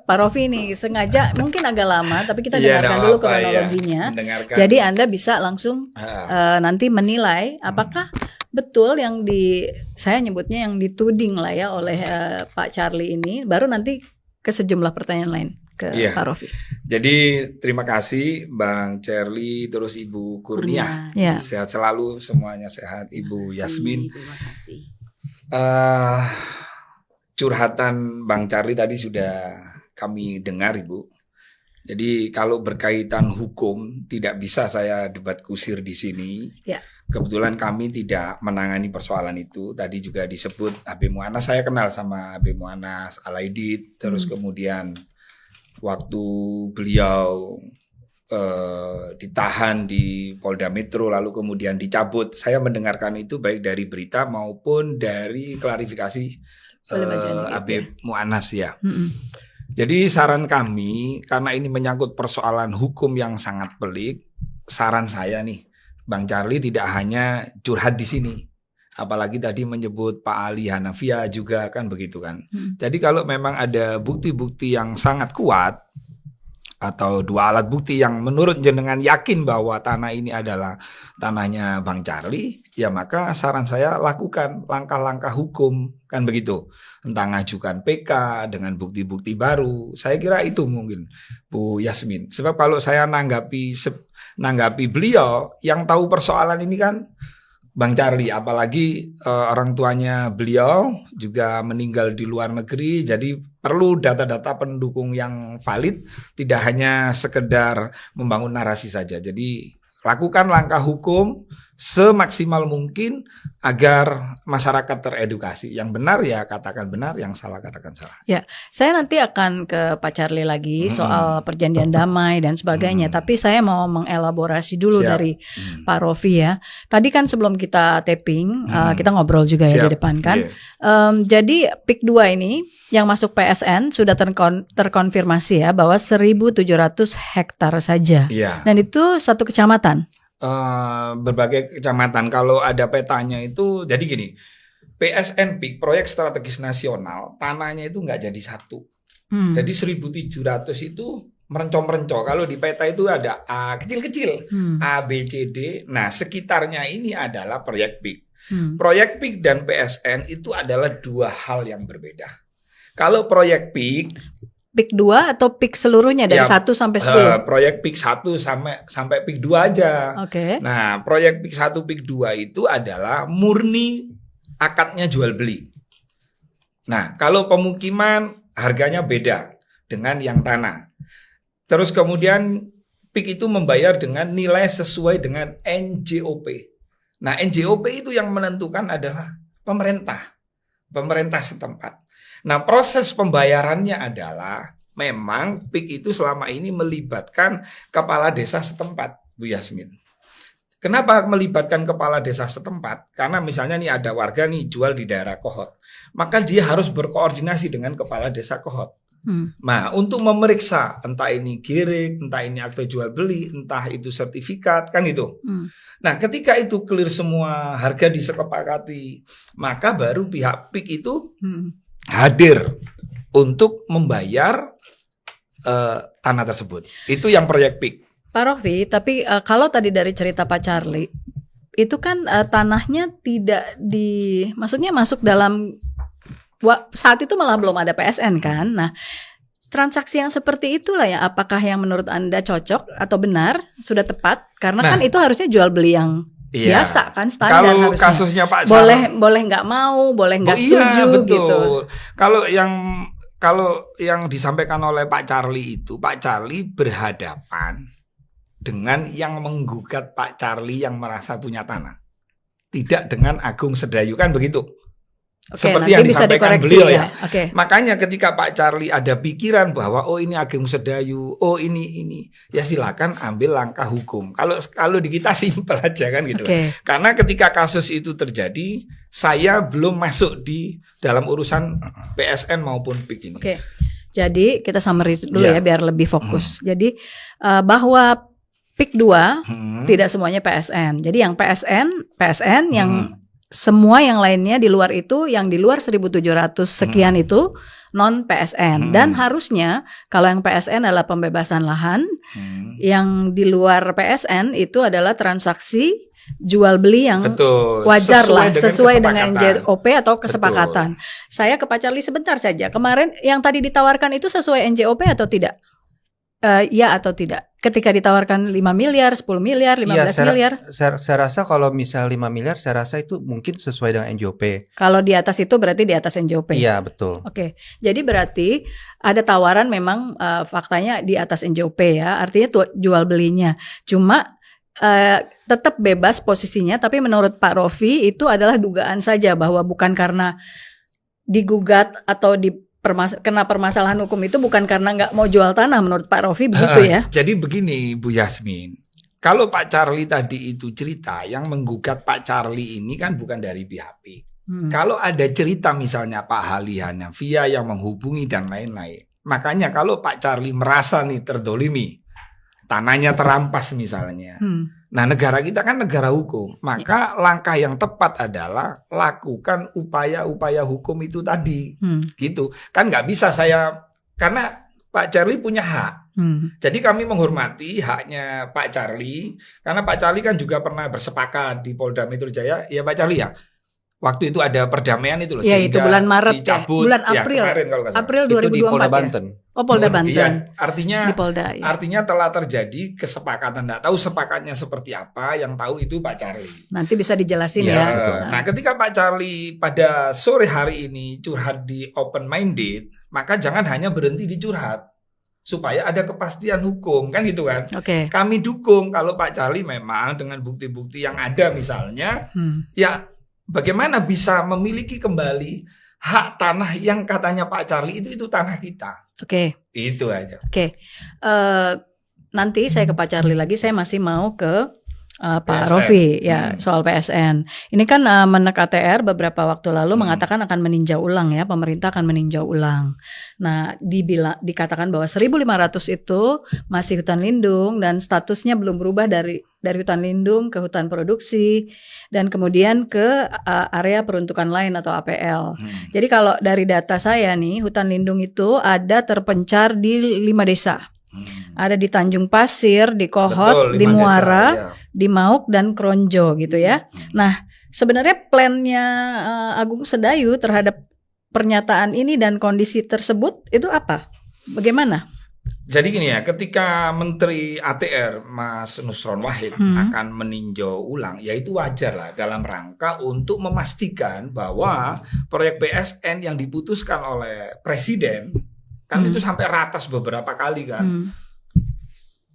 Pak Rofi nih, sengaja mungkin agak lama, tapi kita dengarkan dulu kronologinya. Jadi Anda bisa langsung nanti menilai apakah betul yang saya nyebutnya yang dituding lah ya oleh Pak Charlie ini. Baru nanti ke sejumlah pertanyaan lain ke Pak Rofi. Jadi terima kasih Bang Charlie, terus Ibu Kurnia. Sehat selalu, semuanya sehat. Ibu Yasmin. Terima kasih. Curhatan Bang Charlie tadi sudah kami dengar, Ibu. Jadi kalau berkaitan hukum tidak bisa saya debat kusir di sini. Kebetulan kami tidak menangani persoalan itu. Tadi juga disebut Abe Muanas. Saya kenal sama Abe Muanas Alaidit. Terus kemudian waktu beliau ditahan di Polda Metro lalu kemudian dicabut. Saya mendengarkan itu baik dari berita maupun dari klarifikasi Abe Muanas ya. Jadi saran kami, karena ini menyangkut persoalan hukum yang sangat pelik, saran saya nih, Bang Charlie tidak hanya curhat di sini. Apalagi tadi menyebut Pak Ali Hanafia juga kan begitu kan. Jadi kalau memang ada bukti-bukti yang sangat kuat atau dua alat bukti yang menurut jenengan yakin bahwa tanah ini adalah tanahnya Bang Charlie, ya maka saran saya lakukan langkah-langkah hukum kan begitu. Entah ngajukan PK dengan bukti-bukti baru. Saya kira itu mungkin Bu Yasmin. Sebab kalau saya nanggapi beliau yang tahu persoalan ini kan Bang Charlie, apalagi orang tuanya beliau juga meninggal di luar negeri, jadi perlu data-data pendukung yang valid, tidak hanya sekedar membangun narasi saja. Jadi lakukan langkah hukum semaksimal mungkin agar masyarakat teredukasi. Yang benar ya katakan benar, yang salah katakan salah. Ya, saya nanti akan ke Pak Charlie lagi soal perjanjian damai dan sebagainya. Tapi saya mau mengelaborasi dulu dari Pak Rofi ya. Tadi kan sebelum kita taping, kita ngobrol juga ya di depan kan. Jadi PIK 2 ini yang masuk PSN sudah terkonfirmasi ya bahwa 1.700 hektar saja. Dan itu satu kecamatan. Berbagai kecamatan. Kalau ada petanya itu jadi gini, PSN PIK Proyek Strategis Nasional tanahnya itu nggak jadi satu. Jadi 1.700 itu merencong-merencong. Kalau di peta itu ada A kecil-kecil, A, B, C, D. Nah sekitarnya ini adalah proyek PIK. Proyek PIK dan PSN itu adalah dua hal yang berbeda. Kalau proyek PIK 2 atau PIK seluruhnya dari 1 sampai 10? Proyek PIK 1 sampai PIK 2 aja. Nah, proyek PIK 1 PIK 2 itu adalah murni akadnya jual beli. Nah, kalau pemukiman harganya beda dengan yang tanah. Terus kemudian PIK itu membayar dengan nilai sesuai dengan NJOP. Nah, NJOP itu yang menentukan adalah pemerintah setempat. Nah, proses pembayarannya adalah memang PIK itu selama ini melibatkan kepala desa setempat, Bu Yasmin. Kenapa melibatkan kepala desa setempat? Karena misalnya nih ada warga nih jual di daerah Kohot, maka dia harus berkoordinasi dengan kepala desa Kohot. Nah, untuk memeriksa entah ini giring, entah ini akte jual beli, entah itu sertifikat, kan itu. Nah, ketika itu clear semua, harga disepakati, maka baru pihak PIK itu hadir untuk membayar tanah tersebut. Itu yang proyek PIK. Pak Rofi, tapi kalau tadi dari cerita Pak Charlie, itu kan tanahnya tidak maksudnya masuk dalam saat itu malah belum ada PSN kan. Nah, transaksi yang seperti itulah ya, apakah yang menurut Anda cocok atau benar, sudah tepat? Karena kan itu harusnya jual beli yang biasa kan, standar kalau harusnya. Kasusnya Pak boleh nggak mau, boleh nggak setuju gitu. Kalau yang disampaikan oleh Pak Charlie itu, Pak Charlie berhadapan dengan yang menggugat Pak Charlie yang merasa punya tanah, tidak dengan Agung Sedayu, kan begitu. Seperti yang disampaikan beliau ya. Makanya ketika Pak Charlie ada pikiran bahwa oh ini Agung Sedayu, oh ini ya silakan ambil langkah hukum. Kalau di kita simpel aja kan gitu. Karena ketika kasus itu terjadi, saya belum masuk di dalam urusan PSN maupun PIK ini. Jadi kita summary dulu ya biar lebih fokus. Jadi bahwa PIK 2 tidak semuanya PSN. Jadi yang PSN yang semua yang lainnya di luar itu, yang di luar 1.700 sekian itu non PSN. Dan harusnya kalau yang PSN adalah pembebasan lahan, yang di luar PSN itu adalah transaksi jual beli yang wajar sesuai dengan NJOP atau kesepakatan. Saya ke Pak Charlie sebentar saja. Kemarin yang tadi ditawarkan itu sesuai NJOP atau tidak? Ya atau tidak? Ketika ditawarkan 5 miliar, 10 miliar, 15 miliar. Saya rasa kalau misal 5 miliar, saya rasa itu mungkin sesuai dengan NJOP. Kalau di atas itu berarti di atas NJOP. Iya, betul. Oke. Jadi berarti ada tawaran memang faktanya di atas NJOP ya. Artinya jual belinya. Cuma tetap bebas posisinya, tapi menurut Pak Rofi itu adalah dugaan saja bahwa bukan karena digugat atau kena permasalahan hukum itu bukan karena nggak mau jual tanah, menurut Pak Rofi begitu ya. Jadi begini Bu Yasmin, kalau Pak Charlie tadi itu cerita yang menggugat Pak Charlie ini kan bukan dari PHP. Kalau ada cerita misalnya Pak Haliana via yang menghubungi dan lain-lain, makanya kalau Pak Charlie merasa nih terdolimi, tanahnya terampas misalnya. Nah, negara kita kan negara hukum. Maka langkah yang tepat adalah lakukan upaya-upaya hukum itu tadi. Gitu. Kan nggak bisa karena Pak Charlie punya hak. Jadi kami menghormati haknya Pak Charlie. Karena Pak Charlie kan juga pernah bersepakat di Polda Metro Jaya. Ya Pak Charlie ya. Waktu itu ada perdamaian itu loh. Ya itu bulan Maret dicabut, bulan April. Ya, kemarin, kalau April 2024 itu di Polda Banten. Oh Polda Banten. Iya, artinya di Polda. Ya. Artinya telah terjadi kesepakatan. Nggak tahu sepakatnya seperti apa. Yang tahu itu Pak Charlie. Nanti bisa dijelasin ya. Nah, ketika Pak Charlie pada sore hari ini curhat di open minded, maka jangan hanya berhenti di curhat. Supaya ada kepastian hukum, kan gitu kan. Kami dukung kalau Pak Charlie memang dengan bukti-bukti yang ada misalnya, ya bagaimana bisa memiliki kembali hak tanah yang katanya Pak Charlie itu tanah kita. Itu aja. Nanti saya ke Pak Charlie lagi. Saya masih mau ke Pak Rofi ya soal PSN. Ini kan Menek ATR beberapa waktu lalu mengatakan akan meninjau ulang ya, pemerintah akan meninjau ulang. Nah, dikatakan bahwa 1.500 itu masih hutan lindung dan statusnya belum berubah dari hutan lindung ke hutan produksi dan kemudian ke area peruntukan lain atau APL. Jadi kalau dari data saya nih, hutan lindung itu ada terpencar di 5 desa. Ada di Tanjung Pasir, di Kohot, di Muara, desa, di Mauk dan Kronjo gitu ya. Nah, sebenarnya plannya Agung Sedayu terhadap pernyataan ini dan kondisi tersebut itu apa? Bagaimana? Jadi gini ya, ketika Menteri ATR Mas Nusron Wahid akan meninjau ulang, ya itu wajar lah dalam rangka untuk memastikan bahwa proyek PSN yang diputuskan oleh Presiden kan itu sampai ratas beberapa kali kan.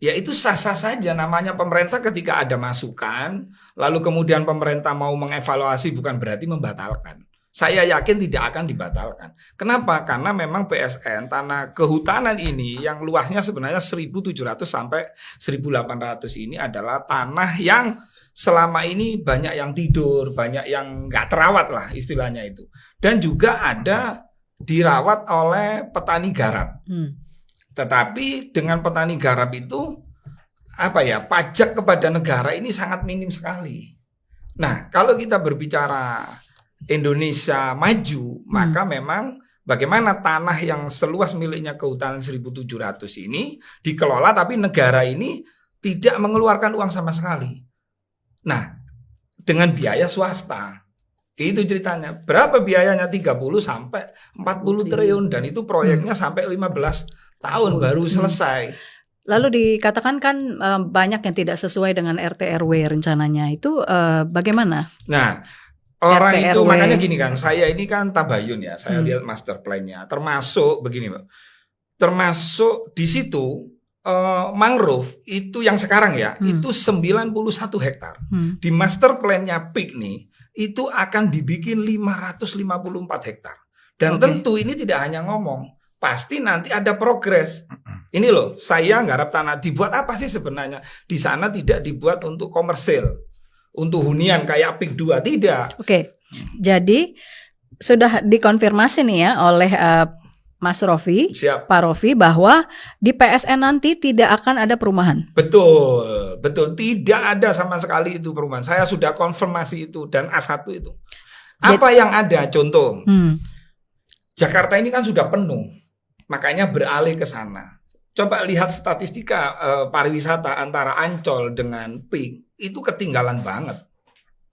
Ya itu sah-sah saja, namanya pemerintah ketika ada masukan, lalu kemudian pemerintah mau mengevaluasi bukan berarti membatalkan. Saya yakin tidak akan dibatalkan. Kenapa? Karena memang PSN, tanah kehutanan ini yang luasnya sebenarnya 1.700 sampai 1.800 ini adalah tanah yang selama ini banyak yang tidur, banyak yang nggak terawat lah istilahnya itu. Dan juga ada dirawat oleh petani garap. Tetapi dengan petani garap itu pajak kepada negara ini sangat minim sekali. Nah, kalau kita berbicara Indonesia maju, maka memang bagaimana tanah yang seluas miliknya kehutanan 1.700 ini dikelola tapi negara ini tidak mengeluarkan uang sama sekali. Nah, dengan biaya swasta. Itu ceritanya. Berapa biayanya? 30 sampai 40 triliun dan itu proyeknya sampai 15 tahun baru selesai. Lalu dikatakan kan banyak yang tidak sesuai dengan RT RW rencananya. Itu bagaimana? Nah, orang RT, itu RW. Makanya gini kan, saya ini kan tabayun ya. Saya lihat master plan-nya. Termasuk begini, Pak. Termasuk di situ mangrove itu yang sekarang ya, itu 91 hektar. Di master plan-nya PIK nih itu akan dibikin 554 hektar. Dan tentu ini tidak hanya ngomong, pasti nanti ada progres. Ini loh, saya nggarap tanah dibuat apa sih sebenarnya? Di sana tidak dibuat untuk komersil, untuk hunian kayak PIK 2, tidak. Jadi sudah dikonfirmasi nih ya oleh Mas Rofi, Siap. Pak Rofi, bahwa di PSN nanti tidak akan ada perumahan. Betul, tidak ada sama sekali itu perumahan. Saya sudah konfirmasi itu dan A1 itu. Apa yang ada? Contoh, Jakarta ini kan sudah penuh, makanya beralih ke sana. Coba lihat statistika pariwisata antara Ancol dengan Pik, itu ketinggalan banget.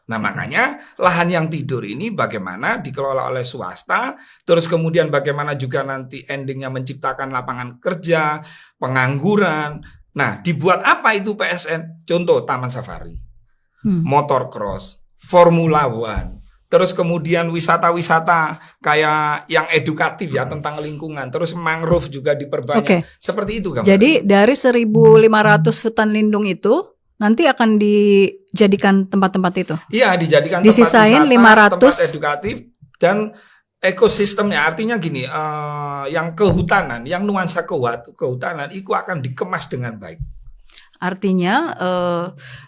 Nah makanya lahan yang tidur ini bagaimana dikelola oleh swasta, terus kemudian bagaimana juga nanti endingnya menciptakan lapangan kerja, pengangguran. Nah dibuat apa itu PSN? Contoh Taman Safari, Motor Cross, Formula One, terus kemudian wisata-wisata kayak yang edukatif ya tentang lingkungan, terus mangrove juga diperbanyak. Seperti itu kan? Jadi dari 1.500 hutan lindung itu nanti akan dijadikan tempat-tempat itu? Iya, dijadikan disisain tempat wisata, 500 tempat edukatif dan ekosistemnya. Artinya gini, yang kehutanan, yang nuansa kehutanan itu akan dikemas dengan baik. Artinya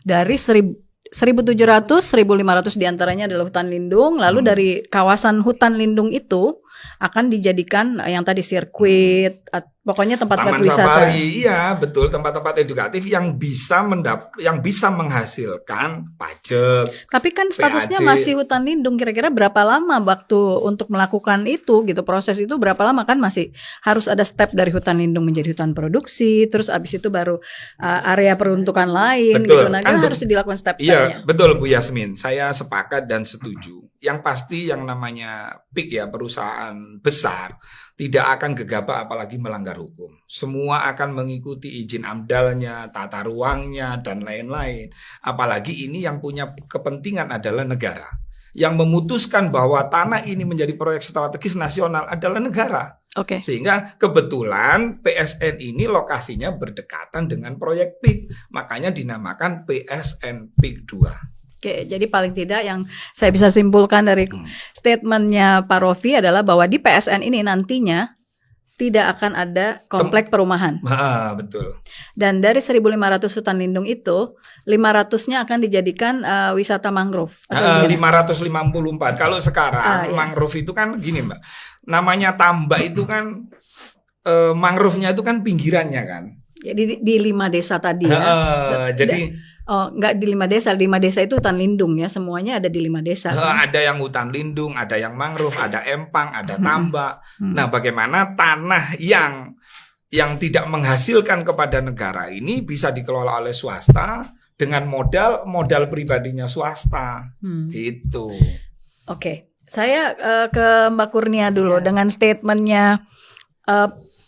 dari 1.700, 1.500 diantaranya adalah hutan lindung. Lalu dari kawasan hutan lindung itu akan dijadikan yang tadi sirkuit, pokoknya tempat-tempat wisata. Taman safari, iya betul, tempat-tempat edukatif yang bisa menghasilkan pajak. Tapi kan statusnya PAD. Masih hutan lindung. Kira-kira berapa lama waktu untuk melakukan itu gitu? Proses itu berapa lama? Kan masih harus ada step dari hutan lindung menjadi hutan produksi, terus abis itu baru area peruntukan lain. Betul. Gitu. Nah, kan harus dilakukan step-stepnya. Iya, betul Bu Yasmin. Saya sepakat dan setuju. Yang pasti yang namanya PIK ya, perusahaan besar, tidak akan gegabah apalagi melanggar hukum. Semua akan mengikuti izin amdalnya, tata ruangnya, dan lain-lain. Apalagi ini yang punya kepentingan adalah negara. Yang memutuskan bahwa tanah ini menjadi proyek strategis nasional adalah negara. Oke. Sehingga kebetulan PSN ini lokasinya berdekatan dengan proyek PIK. Makanya dinamakan PSN PIK 2. Oke, jadi paling tidak yang saya bisa simpulkan dari statementnya Pak Rofi adalah bahwa di PSN ini nantinya tidak akan ada komplek perumahan. Betul. Dan dari 1.500 hutan lindung itu, 500-nya akan dijadikan wisata mangrove. 554. Kalau sekarang mangrove itu kan gini Mbak, namanya tambak itu kan mangrove-nya itu kan pinggirannya kan. Jadi di 5 desa tadi ya. Jadi enggak di 5 desa. 5 desa itu hutan lindung ya. Semuanya ada di 5 desa. Ada yang hutan lindung, ada yang mangrove, ada empang, ada tambak. Nah, bagaimana tanah yang tidak menghasilkan kepada negara ini bisa dikelola oleh swasta dengan modal pribadinya swasta. Gitu. Oke. Saya ke Mbak Kurnia dulu dengan statementnya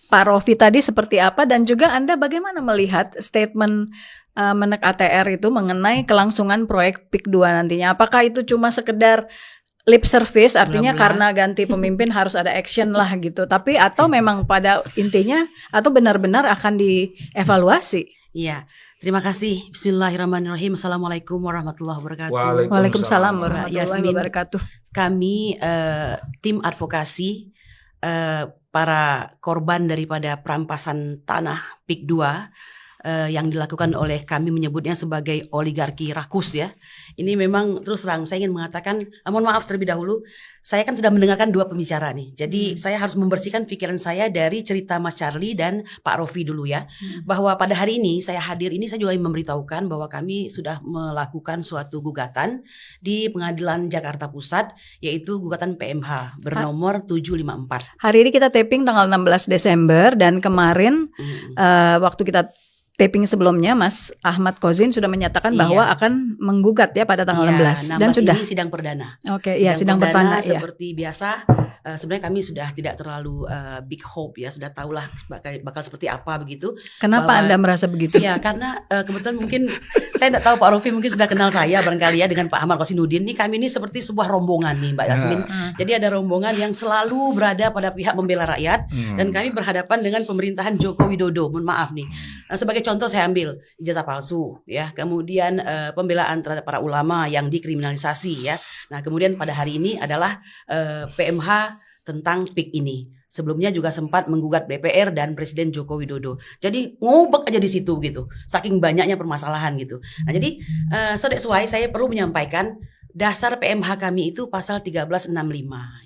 Pak Rofi tadi seperti apa, dan juga Anda bagaimana melihat statement Menek ATR itu mengenai kelangsungan proyek PIK 2 nantinya. Apakah itu cuma sekedar lip service, artinya karena ganti pemimpin harus ada action lah gitu, tapi atau memang pada intinya atau benar-benar akan dievaluasi? Iya. Terima kasih. Bismillahirrahmanirrahim. Assalamualaikum warahmatullahi wabarakatuh. Waalaikumsalam warahmatullahi wabarakatuh. Kami tim advokasi para korban daripada perampasan tanah PIK 2 yang dilakukan oleh, kami menyebutnya sebagai oligarki rakus ya. Ini memang terus terang saya ingin mengatakan, mohon maaf terlebih dahulu, saya kan sudah mendengarkan dua pembicara nih. Jadi saya harus membersihkan pikiran saya dari cerita Mas Charlie dan Pak Rofi dulu ya. Bahwa pada hari ini saya hadir ini, saya juga ingin memberitahukan bahwa kami sudah melakukan suatu gugatan di Pengadilan Jakarta Pusat, yaitu gugatan PMH bernomor 754. Hari ini kita taping tanggal 16 Desember dan kemarin waktu kita taping sebelumnya Mas Ahmad Kozin sudah menyatakan bahwa akan menggugat ya pada tanggal 16 dan sudah ini sidang perdana. Oke, sidang perdana seperti biasa. Sebenarnya kami sudah tidak terlalu big hope ya, sudah tahulah bakal seperti apa begitu. Kenapa Anda merasa begitu? Ya karena kebetulan mungkin saya tidak tahu, Pak Rofi mungkin sudah kenal saya barangkali ya dengan Pak Ahmad Kosinudin. Nih kami ini seperti sebuah rombongan nih Mbak Yasmin. Jadi ada rombongan yang selalu berada pada pihak membela rakyat dan kami berhadapan dengan pemerintahan Joko Widodo. Mohon maaf nih. Sebagai contoh saya ambil ijazah palsu ya, kemudian pembelaan terhadap para ulama yang dikriminalisasi ya. Nah, kemudian pada hari ini adalah PMH tentang PIK ini. Sebelumnya juga sempat menggugat DPR dan Presiden Joko Widodo. Jadi ngubek aja di situ gitu. Saking banyaknya permasalahan gitu. Nah, jadi so that's why saya perlu menyampaikan dasar PMH kami itu pasal 1365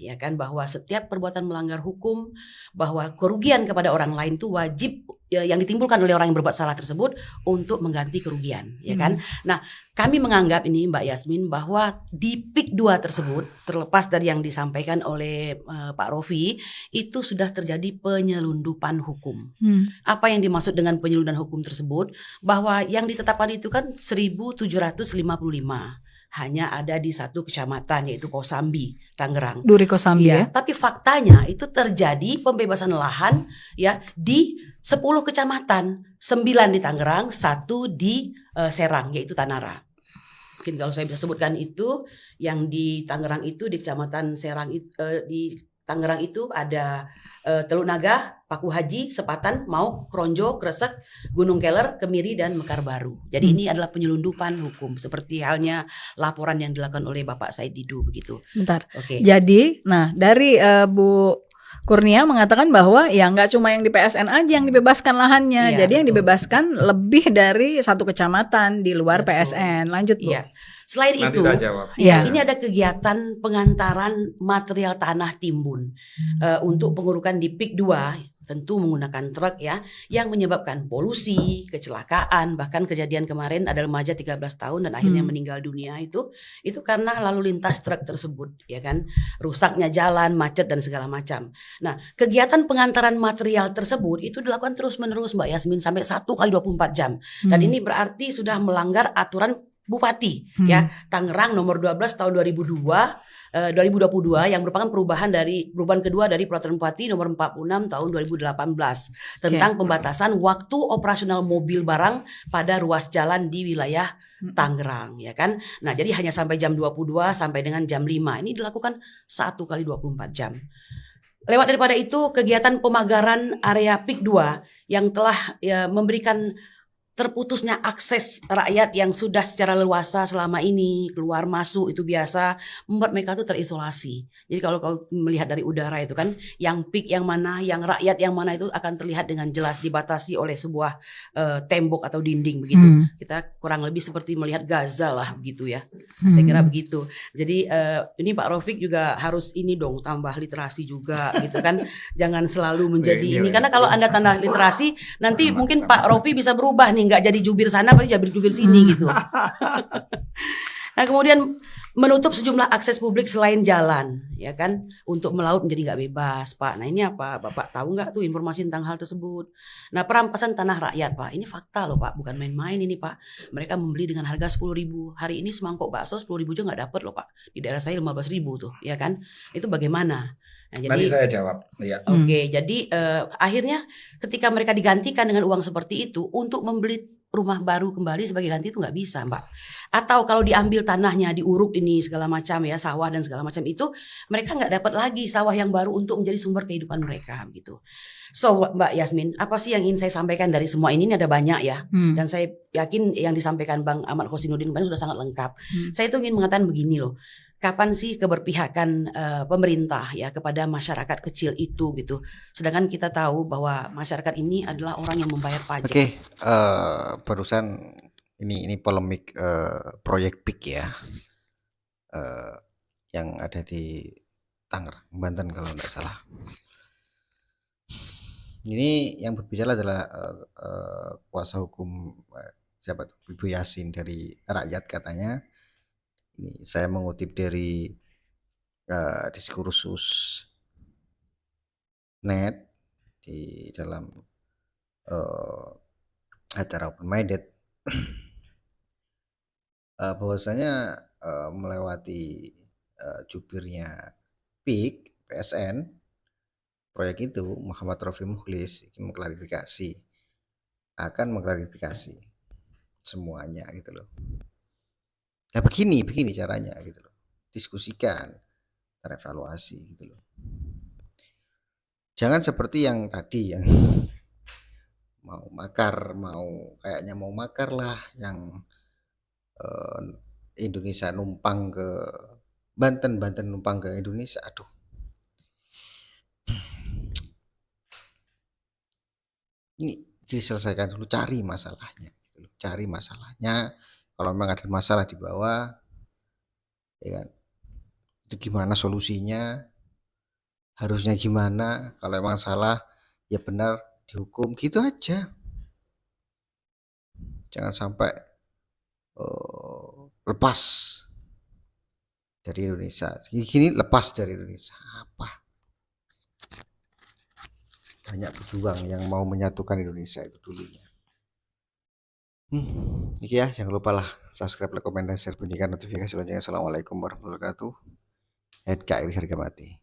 ya kan, bahwa setiap perbuatan melanggar hukum, bahwa kerugian kepada orang lain itu wajib yang ditimbulkan oleh orang yang berbuat salah tersebut untuk mengganti kerugian ya kan. Nah, kami menganggap ini Mbak Yasmin bahwa di PIK 2 tersebut, terlepas dari yang disampaikan oleh Pak Rofi, itu sudah terjadi penyelundupan hukum. Apa yang dimaksud dengan penyelundupan hukum tersebut? Bahwa yang ditetapkan itu kan 1755 hanya ada di satu kecamatan, yaitu Kosambi, Tangerang. Duri Kosambi ya. Tapi faktanya itu terjadi pembebasan lahan ya di 10 kecamatan, 9 di Tangerang, 1 di Serang, yaitu Tanara. Mungkin kalau saya bisa sebutkan itu, yang di Tangerang itu di kecamatan Serang di Tangerang itu ada Teluk Naga, Paku Haji, Sepatan, Mauk, Kronjo, Kresek, Gunung Keler, Kemiri, dan Mekar Baru. Jadi ini adalah penyelundupan hukum, seperti halnya laporan yang dilakukan oleh Bapak Said Didu begitu. Sebentar. Jadi, nah dari Bu Kurnia mengatakan bahwa ya nggak cuma yang di PSN aja yang dibebaskan lahannya. Jadi yang dibebaskan lebih dari 1 kecamatan di luar PSN. Lanjut Bu. Selain Nanti itu, ini ada kegiatan pengantaran material tanah timbun untuk pengurukan di PIK 2, tentu menggunakan truk ya, yang menyebabkan polusi, kecelakaan, bahkan kejadian kemarin ada remaja 13 tahun dan akhirnya meninggal dunia itu karena lalu lintas truk tersebut ya kan, rusaknya jalan, macet dan segala macam. Nah, kegiatan pengantaran material tersebut itu dilakukan terus-menerus Mbak Yasmin sampai 1 kali 24 jam. Dan ini berarti sudah melanggar aturan Bupati ya Tangerang nomor 12 tahun 2022 yang merupakan perubahan kedua dari peraturan Bupati nomor 46 tahun 2018 tentang pembatasan waktu operasional mobil barang pada ruas jalan di wilayah Tangerang ya kan. Nah, jadi hanya sampai jam 22 sampai dengan jam 5. Ini dilakukan 1 kali 24 jam. Lewat daripada itu, kegiatan pemagaran area PIK 2 yang telah memberikan terputusnya akses rakyat yang sudah secara leluasa selama ini keluar masuk itu biasa, membuat mereka itu terisolasi. Jadi kalau melihat dari udara itu kan, yang PIK yang mana, yang rakyat yang mana itu akan terlihat dengan jelas dibatasi oleh sebuah tembok atau dinding begitu. Kita kurang lebih seperti melihat Gaza lah begitu ya. Saya kira begitu. Jadi ini Pak Rofik juga harus ini dong tambah literasi juga gitu kan. Jangan selalu menjadi ini karena kalau Anda tambah literasi nanti mungkin Pak Rofi bisa berubah nih, nggak jadi jubir sana pasti jadi jubir sini gitu. Nah, kemudian menutup sejumlah akses publik selain jalan ya kan, untuk melaut menjadi nggak bebas Pak. Nah, ini apa Bapak tahu nggak tuh informasi tentang hal tersebut? Nah, perampasan tanah rakyat Pak, ini fakta loh Pak, bukan main-main ini Pak. Mereka membeli dengan harga 10.000. Hari ini semangkok bakso 10.000 aja nggak dapet loh Pak. Di daerah saya 15.000 tuh ya kan. Itu bagaimana? Nah, jadi, nanti saya jawab. Ya. Jadi akhirnya ketika mereka digantikan dengan uang seperti itu untuk membeli rumah baru kembali sebagai ganti itu nggak bisa Mbak. Atau kalau diambil tanahnya, diuruk ini segala macam ya, sawah dan segala macam itu, mereka nggak dapat lagi sawah yang baru untuk menjadi sumber kehidupan mereka gitu. So Mbak Yasmin, apa sih yang ingin saya sampaikan dari semua ini ada banyak ya. Dan saya yakin yang disampaikan Bang Ahmad Khosinuddin sudah sangat lengkap. Saya itu ingin mengatakan begini loh. Kapan sih keberpihakan pemerintah ya kepada masyarakat kecil itu gitu. Sedangkan kita tahu bahwa masyarakat ini adalah orang yang membayar pajak. Barusan ini polemik proyek PIK ya, yang ada di Tangerang, Banten kalau tidak salah. Ini yang berbicara adalah kuasa hukum siapa tuh, Ibu Yasin dari Rakyat katanya. Ini saya mengutip dari diskursus net di dalam acara Open Minded, bahwasanya melewati jubirnya PIK PSN proyek itu Muhammad Rofi Mukhlis akan mengklarifikasi semuanya gitu loh. Nah begini caranya gitu loh, diskusikan, terevaluasi gitu loh. Jangan seperti yang tadi yang kayaknya mau makar lah, yang Indonesia numpang ke Banten numpang ke Indonesia. Aduh, ini diselesaikan dulu, cari masalahnya gitu loh. Kalau memang ada masalah di bawah ya kan? Itu gimana solusinya, harusnya gimana, kalau emang salah ya benar dihukum, gitu aja. Jangan sampai lepas dari Indonesia. Gini lepas dari Indonesia apa? Banyak pejuang yang mau menyatukan Indonesia itu dulunya. Iki ya, jangan lupa lah subscribe, like, komen, dan share, bunyikan notifikasi loncengnya. Assalamualaikum warahmatullahi wabarakatuh. NKRI harga mati.